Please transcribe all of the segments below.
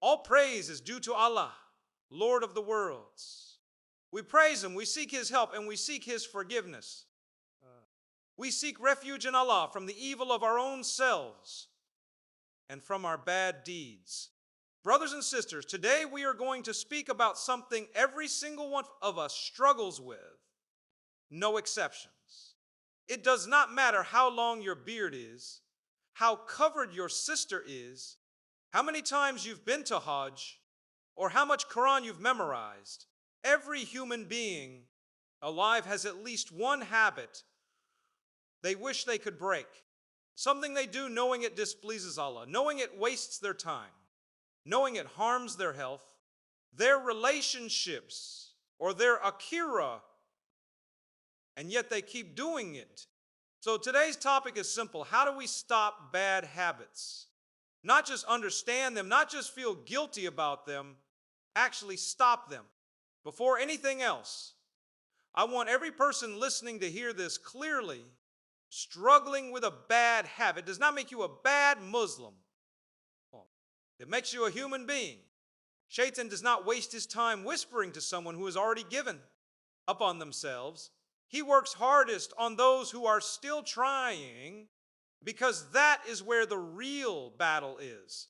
All praise is due to Allah, Lord of the worlds. We praise Him, we seek His help, and we seek His forgiveness. We seek refuge in Allah from the evil of our own selves and from our bad deeds. Brothers and sisters, today we are going to speak about something every single one of us struggles with, no exceptions. It does not matter how long your beard is, how covered your sister is, how many times you've been to Hajj, or how much Quran you've memorized. Every human being alive has at least one habit they wish they could break. Something they do knowing it displeases Allah, knowing it wastes their time, knowing it harms their health, their relationships, or their akira, and yet they keep doing it. So today's topic is simple. How do we stop bad habits? Not just understand them, not just feel guilty about them, actually stop them. Before anything else, I want every person listening to hear this clearly. Struggling with a bad habit does not make you a bad Muslim. It makes you a human being. Shaitan does not waste his time whispering to someone who has already given up on themselves. He works hardest on those who are still trying, because that is where the real battle is.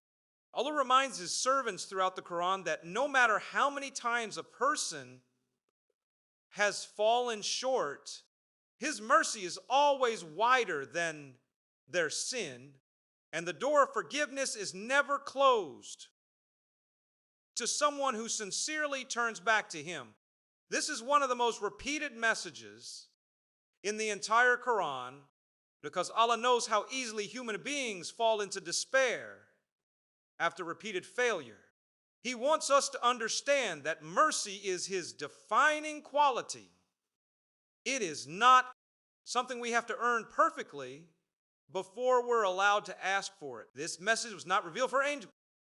Allah reminds His servants throughout the Quran that no matter how many times a person has fallen short, His mercy is always wider than their sin, and the door of forgiveness is never closed to someone who sincerely turns back to Him. This is one of the most repeated messages in the entire Quran, because Allah knows how easily human beings fall into despair after repeated failure. He wants us to understand that mercy is His defining quality. It is not something we have to earn perfectly before we're allowed to ask for it. This message was not revealed for angels.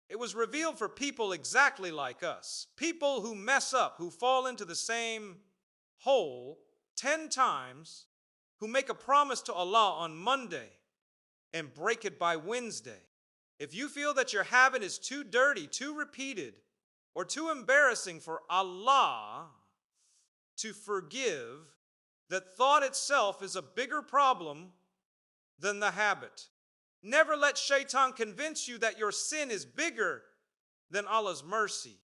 It was revealed for people exactly like us. People who mess up, who fall into the same hole 10 times, who make a promise to Allah on Monday and break it by Wednesday. If you feel that your habit is too dirty, too repeated, or too embarrassing for Allah to forgive, that thought itself is a bigger problem than the habit. Never let shaitan convince you that your sin is bigger than Allah's mercy.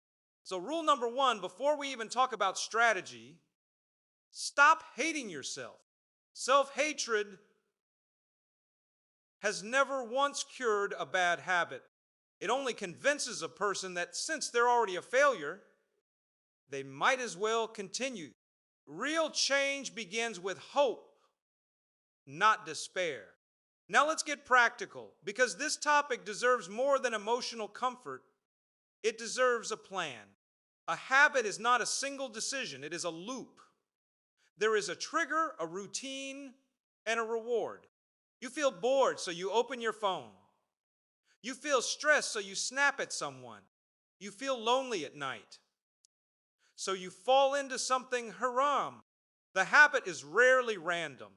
So rule number 1, before we even talk about strategy, stop hating yourself. Self-hatred has never once cured a bad habit. It only convinces a person that since they're already a failure, they might as well continue. Real change begins with hope, not despair. Now let's get practical, because this topic deserves more than emotional comfort. It deserves a plan. A habit is not a single decision, it is a loop. There is a trigger, a routine, and a reward. You feel bored, so you open your phone. You feel stressed, so you snap at someone. You feel lonely at night, so you fall into something haram. The habit is rarely random.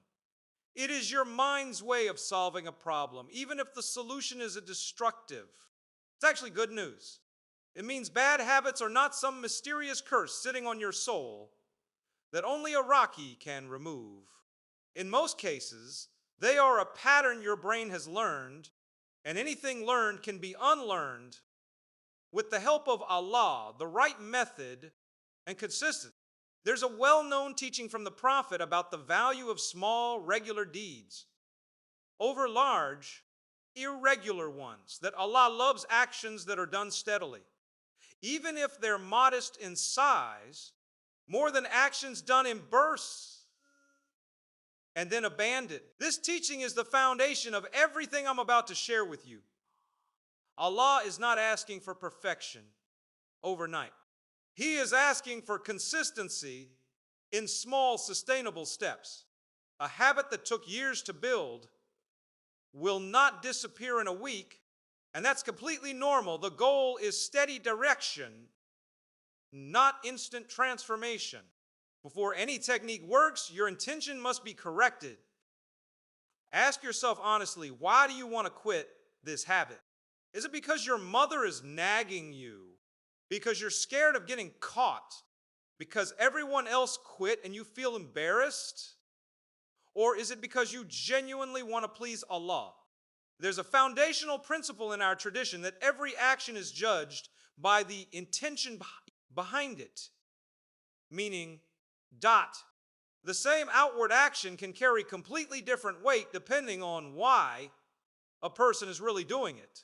It is your mind's way of solving a problem, even if the solution is a destructive. It's actually good news. It means bad habits are not some mysterious curse sitting on your soul that only a Rocky can remove. In most cases, they are a pattern your brain has learned, and anything learned can be unlearned with the help of Allah, the right method, and consistency. There's a well-known teaching from the Prophet about the value of small, regular deeds over large, irregular ones, that Allah loves actions that are done steadily, even if they're modest in size, more than actions done in bursts and then abandoned. This teaching is the foundation of everything I'm about to share with you. Allah is not asking for perfection overnight. He is asking for consistency in small, sustainable steps. A habit that took years to build will not disappear in a week, and that's completely normal. The goal is steady direction, not instant transformation. Before any technique works, your intention must be corrected. Ask yourself honestly, why do you want to quit this habit? Is it because your mother is nagging you? Because you're scared of getting caught? Because everyone else quit and you feel embarrassed? Or is it because you genuinely want to please Allah? There's a foundational principle in our tradition that every action is judged by the intention behind it. Meaning, the same outward action can carry completely different weight depending on why a person is really doing it.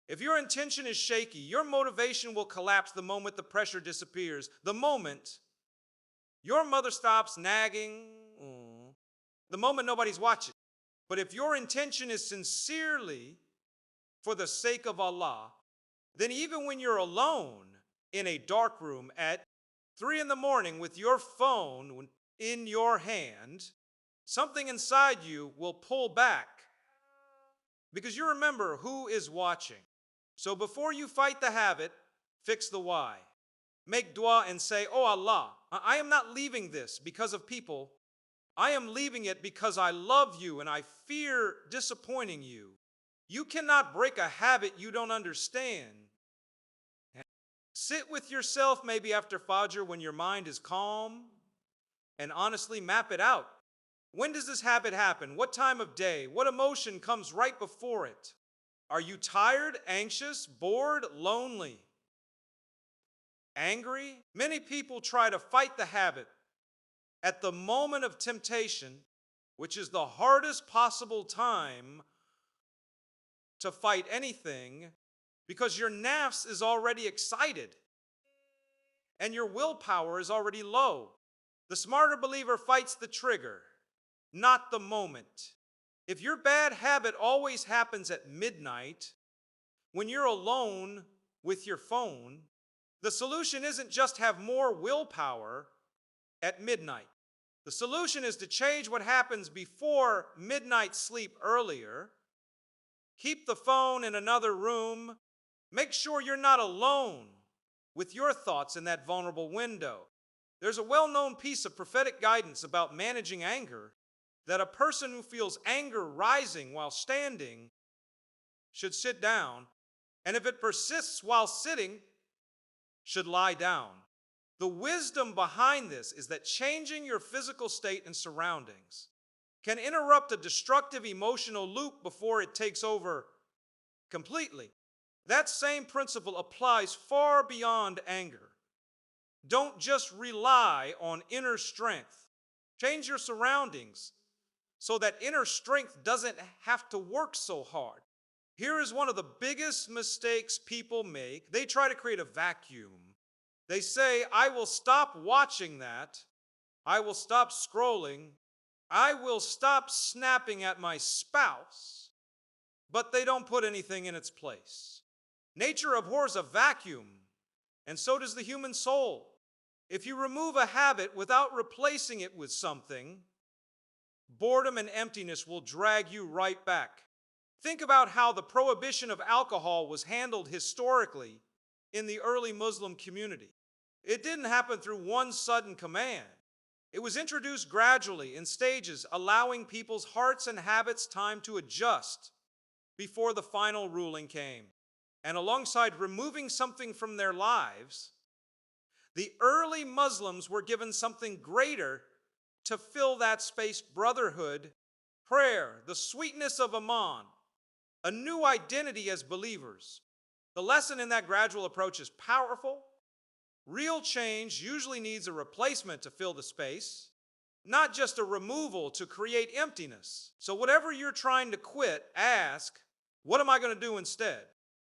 If your intention is shaky, your motivation will collapse the moment the pressure disappears. The moment your mother stops nagging, the moment nobody's watching. But if your intention is sincerely for the sake of Allah, then even when you're alone in a dark room at 3 in the morning with your phone in your hand, something inside you will pull back because you remember who is watching. So before you fight the habit, fix the why. Make dua and say, "Oh Allah, I am not leaving this because of people. I am leaving it because I love you and I fear disappointing you. You cannot break a habit you don't understand." Sit with yourself maybe after Fajr when your mind is calm and honestly map it out. When does this habit happen? What time of day? What emotion comes right before it? Are you tired, anxious, bored, lonely, angry? Many people try to fight the habit at the moment of temptation, which is the hardest possible time to fight anything because your nafs is already excited and your willpower is already low. The smarter believer fights the trigger, not the moment. If your bad habit always happens at midnight, when you're alone with your phone, the solution isn't just have more willpower at midnight. The solution is to change what happens before midnight sleep earlier. Keep the phone in another room. Make sure you're not alone with your thoughts in that vulnerable window. There's a well-known piece of prophetic guidance about managing anger that a person who feels anger rising while standing should sit down, and if it persists while sitting, should lie down. The wisdom behind this is that changing your physical state and surroundings can interrupt a destructive emotional loop before it takes over completely. That same principle applies far beyond anger. Don't just rely on inner strength. Change your surroundings so that inner strength doesn't have to work so hard. Here is one of the biggest mistakes people make. They try to create a vacuum. They say, "I will stop watching that. I will stop scrolling. I will stop snapping at my spouse." But they don't put anything in its place. Nature abhors a vacuum, and so does the human soul. If you remove a habit without replacing it with something, boredom and emptiness will drag you right back. Think about how the prohibition of alcohol was handled historically in the early Muslim community. It didn't happen through one sudden command. It was introduced gradually in stages, allowing people's hearts and habits time to adjust before the final ruling came. And alongside removing something from their lives, the early Muslims were given something greater to fill that space: brotherhood, prayer, the sweetness of Iman, a new identity as believers. The lesson in that gradual approach is powerful. Real change usually needs a replacement to fill the space, not just a removal to create emptiness. So whatever you're trying to quit, ask, what am I going to do instead?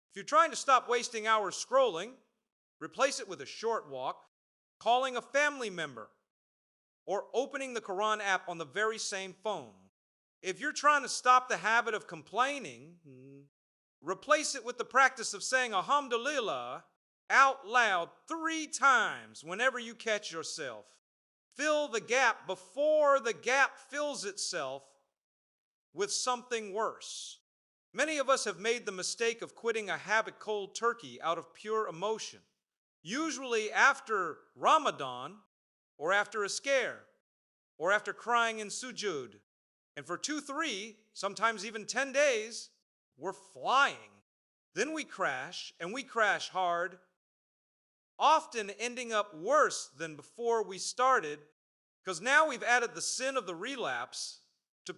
If you're trying to stop wasting hours scrolling, replace it with a short walk, calling a family member, or opening the Quran app on the very same phone. If you're trying to stop the habit of complaining, replace it with the practice of saying Alhamdulillah out loud 3 times whenever you catch yourself. Fill the gap before the gap fills itself with something worse. Many of us have made the mistake of quitting a habit cold turkey out of pure emotion, usually after Ramadan, or after a scare, or after crying in sujud. And for 2, 3, sometimes even 10 days, we're flying. Then we crash, and we crash hard, often ending up worse than before we started, because now we've added the sin of the relapse to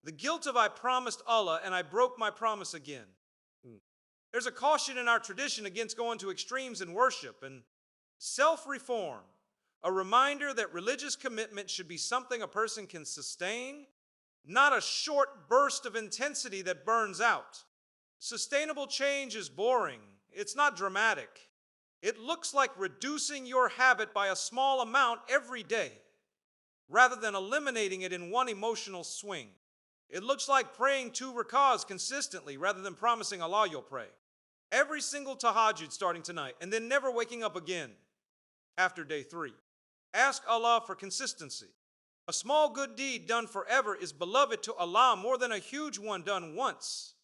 the guilt of I promised Allah and I broke my promise again. There's a caution in our tradition against going to extremes in worship and self-reform, a reminder that religious commitment should be something a person can sustain, not a short burst of intensity that burns out. Sustainable change is boring. It's not dramatic. It looks like reducing your habit by a small amount every day, rather than eliminating it in one emotional swing. It looks like praying 2 rakahs consistently rather than promising Allah you'll pray every single tahajjud starting tonight and then never waking up again after day 3. Ask Allah for consistency. A small good deed done forever is beloved to Allah more than a huge one done once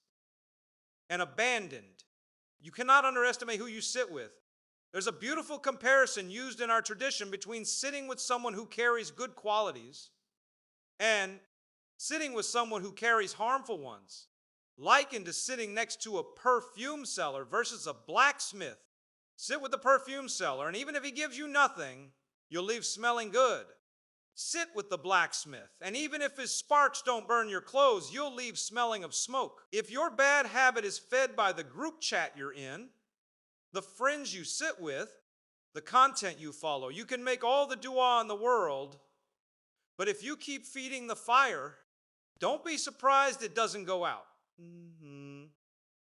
and abandoned. You cannot underestimate who you sit with. There's a beautiful comparison used in our tradition between sitting with someone who carries good qualities and sitting with someone who carries harmful ones, likened to sitting next to a perfume seller versus a blacksmith. Sit with the perfume seller, and even if he gives you nothing, you'll leave smelling good. Sit with the blacksmith, and even if his sparks don't burn your clothes, you'll leave smelling of smoke. If your bad habit is fed by the group chat you're in, the friends you sit with, the content you follow, you can make all the dua in the world, but if you keep feeding the fire, don't be surprised it doesn't go out.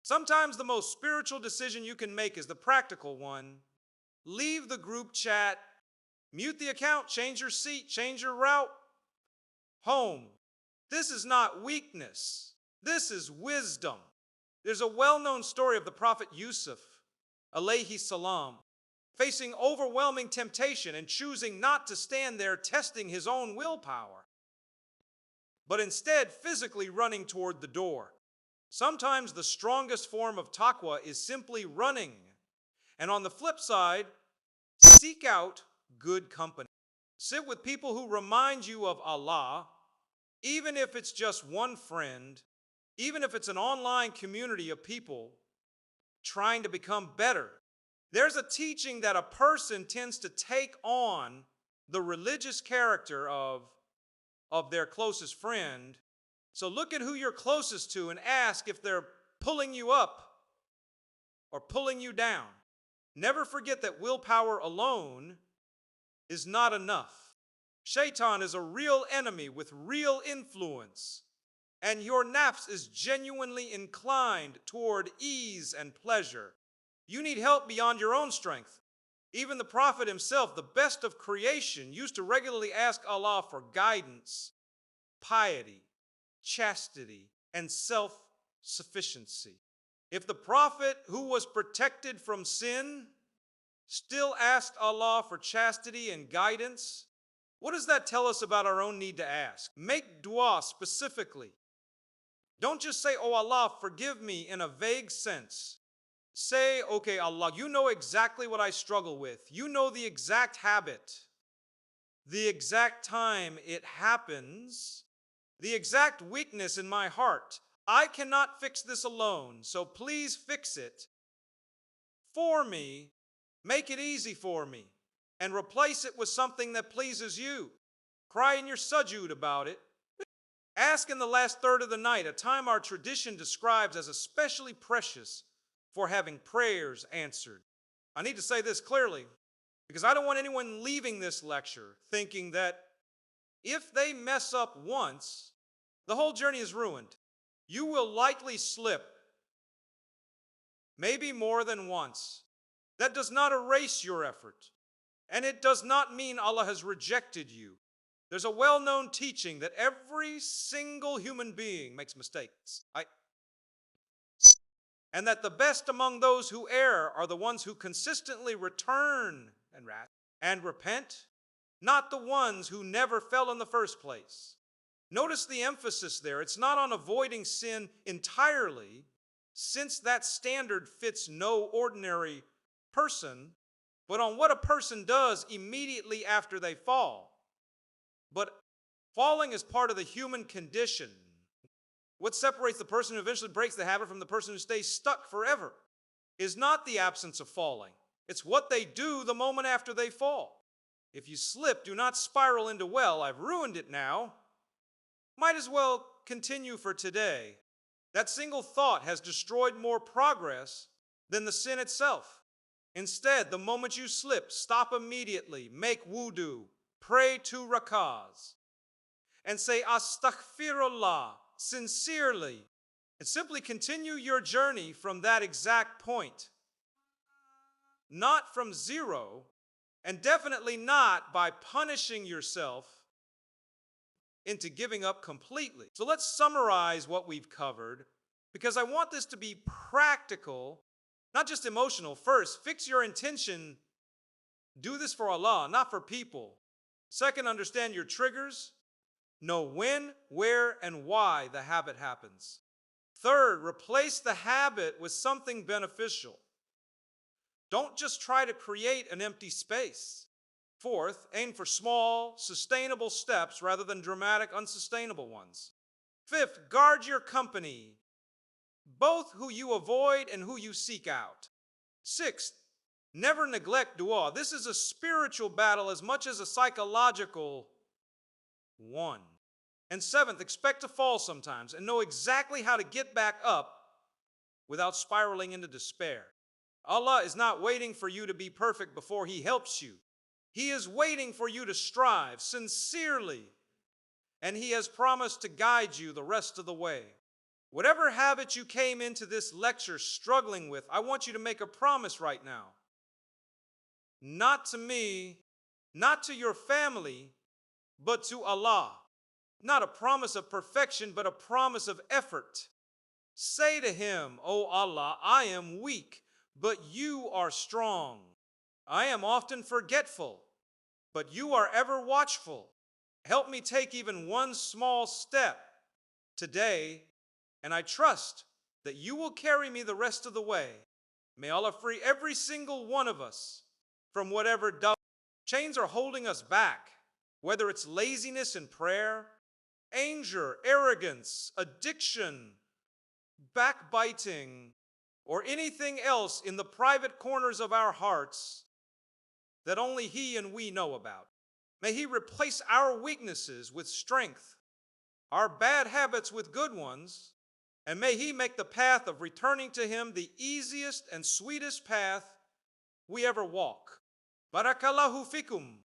Sometimes the most spiritual decision you can make is the practical one. Leave the group chat, mute the account, change your seat, change your route. Home. This is not weakness. This is wisdom. There's a well-known story of the Prophet Yusuf, alayhi salam, facing overwhelming temptation and choosing not to stand there testing his own willpower, but instead physically running toward the door. Sometimes the strongest form of taqwa is simply running. And on the flip side, seek out good company. Sit with people who remind you of Allah, even if it's just one friend, even if it's an online community of people trying to become better. There's a teaching that a person tends to take on the religious character of their closest friend. So look at who you're closest to and ask if they're pulling you up or pulling you down. Never forget that willpower alone is not enough. Shaitan is a real enemy with real influence, and your nafs is genuinely inclined toward ease and pleasure. You need help beyond your own strength. Even the Prophet himself, the best of creation, used to regularly ask Allah for guidance, piety, chastity, and self-sufficiency. If the Prophet, who was protected from sin, still asked Allah for chastity and guidance, what does that tell us about our own need to ask? Make dua specifically. Don't just say, oh Allah, forgive me in a vague sense. Say, okay, Allah, you know exactly what I struggle with. You know the exact habit, the exact time it happens, the exact weakness in my heart. I cannot fix this alone, so please fix it for me. Make it easy for me and replace it with something that pleases you. Cry in your sujood about it. Ask in the last third of the night, a time our tradition describes as especially precious for having prayers answered. I need to say this clearly because I don't want anyone leaving this lecture thinking that if they mess up once, the whole journey is ruined. You will likely slip, maybe more than once. That does not erase your effort, and it does not mean Allah has rejected you. There's a well-known teaching that every single human being makes mistakes, and that the best among those who err are the ones who consistently return and repent, not the ones who never fell in the first place. Notice the emphasis there. It's not on avoiding sin entirely, since that standard fits no ordinary person, but on what a person does immediately after they fall. But falling is part of the human condition. What separates the person who eventually breaks the habit from the person who stays stuck forever? is not the absence of falling. It's what they do the moment after they fall. If you slip, do not spiral into, well, I've ruined it now. Might as well continue for today. That single thought has destroyed more progress than the sin itself. Instead, the moment you slip, stop immediately, make wudu, pray 2 rakahs, and say astaghfirullah sincerely, and simply continue your journey from that exact point. Not from zero, and definitely not by punishing yourself into giving up completely. So let's summarize what we've covered, because I want this to be practical, not just emotional. First, fix your intention. Do this for Allah, not for people. Second, understand your triggers. Know when, where, and why the habit happens. Third, replace the habit with something beneficial. Don't just try to create an empty space. Fourth, aim for small, sustainable steps rather than dramatic, unsustainable ones. Fifth, guard your company, both who you avoid and who you seek out. Sixth, never neglect dua. This is a spiritual battle as much as a psychological one. And seventh, expect to fall sometimes and know exactly how to get back up without spiraling into despair. Allah is not waiting for you to be perfect before He helps you. He is waiting for you to strive sincerely, and He has promised to guide you the rest of the way. Whatever habit you came into this lecture struggling with, I want you to make a promise right now. Not to me, not to your family, but to Allah. Not a promise of perfection, but a promise of effort. Say to Him, "O Allah, I am weak, but You are strong. I am often forgetful, but You are ever watchful. Help me take even one small step today, and I trust that You will carry me the rest of the way." May Allah free every single one of us from whatever chains are holding us back, whether it's laziness in prayer, anger, arrogance, addiction, backbiting, or anything else in the private corners of our hearts that only He and we know about. May He replace our weaknesses with strength, our bad habits with good ones, and may He make the path of returning to Him the easiest and sweetest path we ever walk. Barakallahu fikum.